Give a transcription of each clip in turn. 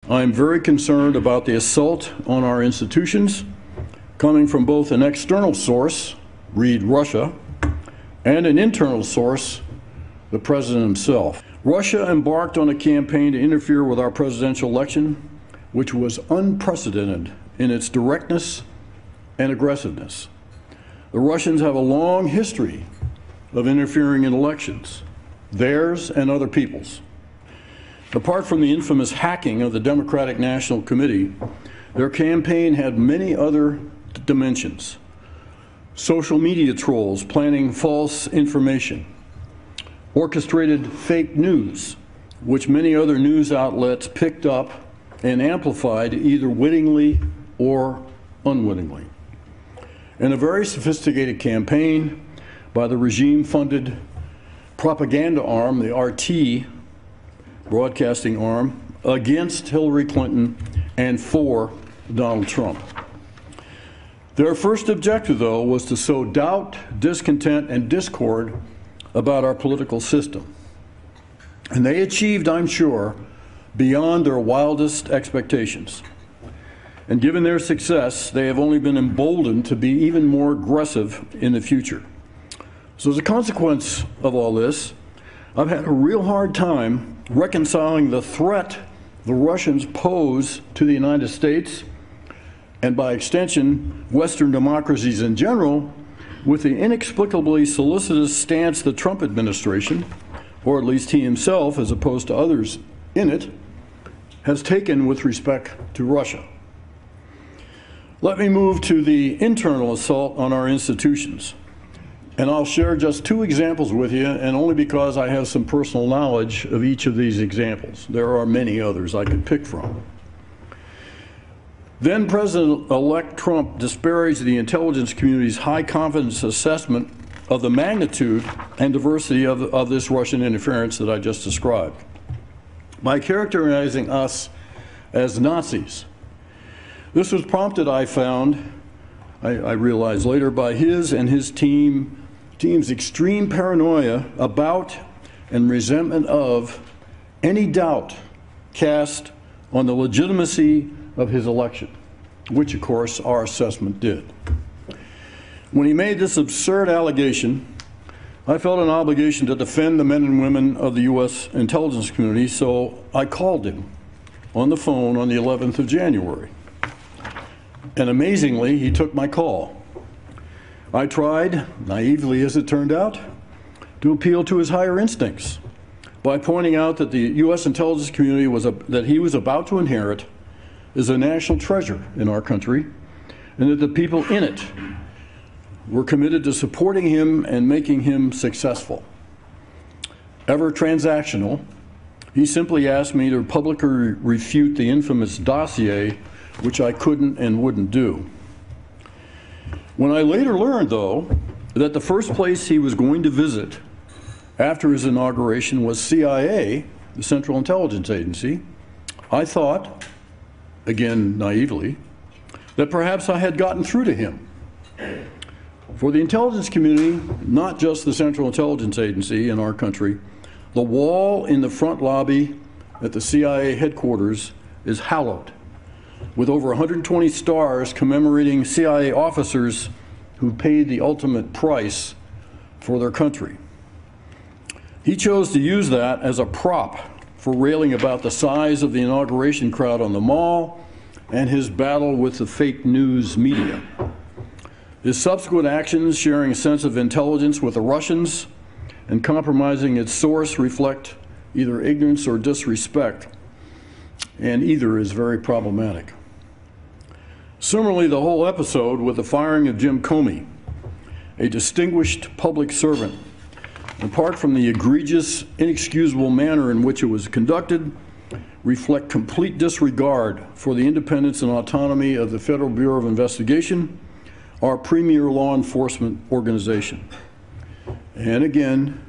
I am very concerned about the assault on our institutions coming from both an external source, read Russia, and an internal source, the President himself. Russia embarked on a campaign to interfere with our presidential election, which was unprecedented in its directness and aggressiveness. The Russians have a long history of interfering in elections, theirs and other people's. Apart from the infamous hacking of the Democratic National Committee, their campaign had many other dimensions. Social media trolls planning false information, orchestrated fake news, which many other news outlets picked up and amplified either wittingly or unwittingly, and a very sophisticated campaign by the regime-funded propaganda arm, the RT, broadcasting arm, against Hillary Clinton and for Donald Trump. Their first objective, though, was to sow doubt, discontent, and discord about our political system. And they achieved, I'm sure, beyond their wildest expectations. And given their success, they have only been emboldened to be even more aggressive in the future. So as a consequence of all this, I've had a real hard time reconciling the threat the Russians pose to the United States, and by extension, Western democracies in general, with the inexplicably solicitous stance the Trump administration, or at least he himself, as opposed to others in it, has taken with respect to Russia. Let me move to the internal assault on our institutions. And I'll share just two examples with you, and only because I have some personal knowledge of each of these examples. There are many others I could pick from. Then President-elect Trump disparaged the intelligence community's high-confidence assessment of the magnitude and diversity of this Russian interference that I just described by characterizing us as Nazis. This was prompted, I found, I realized later, by his and his team's extreme paranoia about and resentment of any doubt cast on the legitimacy of his election, which of course our assessment did. When he made this absurd allegation, I felt an obligation to defend the men and women of the U.S. intelligence community, so I called him on the phone on the 11th of January. And amazingly, he took my call. I tried, naively as it turned out, to appeal to his higher instincts by pointing out that the U.S. intelligence community that he was about to inherit is a national treasure in our country, and that the people in it were committed to supporting him and making him successful. Ever transactional, he simply asked me to publicly refute the infamous dossier, which I couldn't and wouldn't do. When I later learned, though, that the first place he was going to visit after his inauguration was CIA, the Central Intelligence Agency, I thought, again naively, that perhaps I had gotten through to him. For the intelligence community, not just the Central Intelligence Agency in our country, the wall in the front lobby at the CIA headquarters is hallowed, with over 120 stars commemorating CIA officers who paid the ultimate price for their country. He chose to use that as a prop for railing about the size of the inauguration crowd on the Mall and his battle with the fake news media. His subsequent actions, sharing a sense of intelligence with the Russians and compromising its source, reflect either ignorance or disrespect, and either is very problematic. Similarly, the whole episode with the firing of Jim Comey, a distinguished public servant, apart from the egregious, inexcusable manner in which it was conducted, reflect complete disregard for the independence and autonomy of the Federal Bureau of Investigation, our premier law enforcement organization. And again,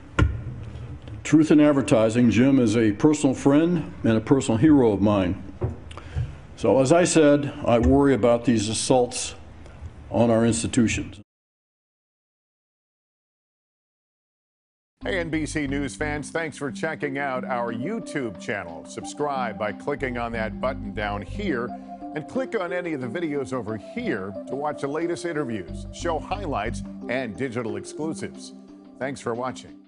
truth in advertising, Jim is a personal friend and a personal hero of mine. So as I said, I worry about these assaults on our institutions. Hey, NBC News fans, thanks for checking out our YouTube channel. Subscribe by clicking on that button down here and click on any of the videos over here to watch the latest interviews, show highlights, and digital exclusives. Thanks for watching.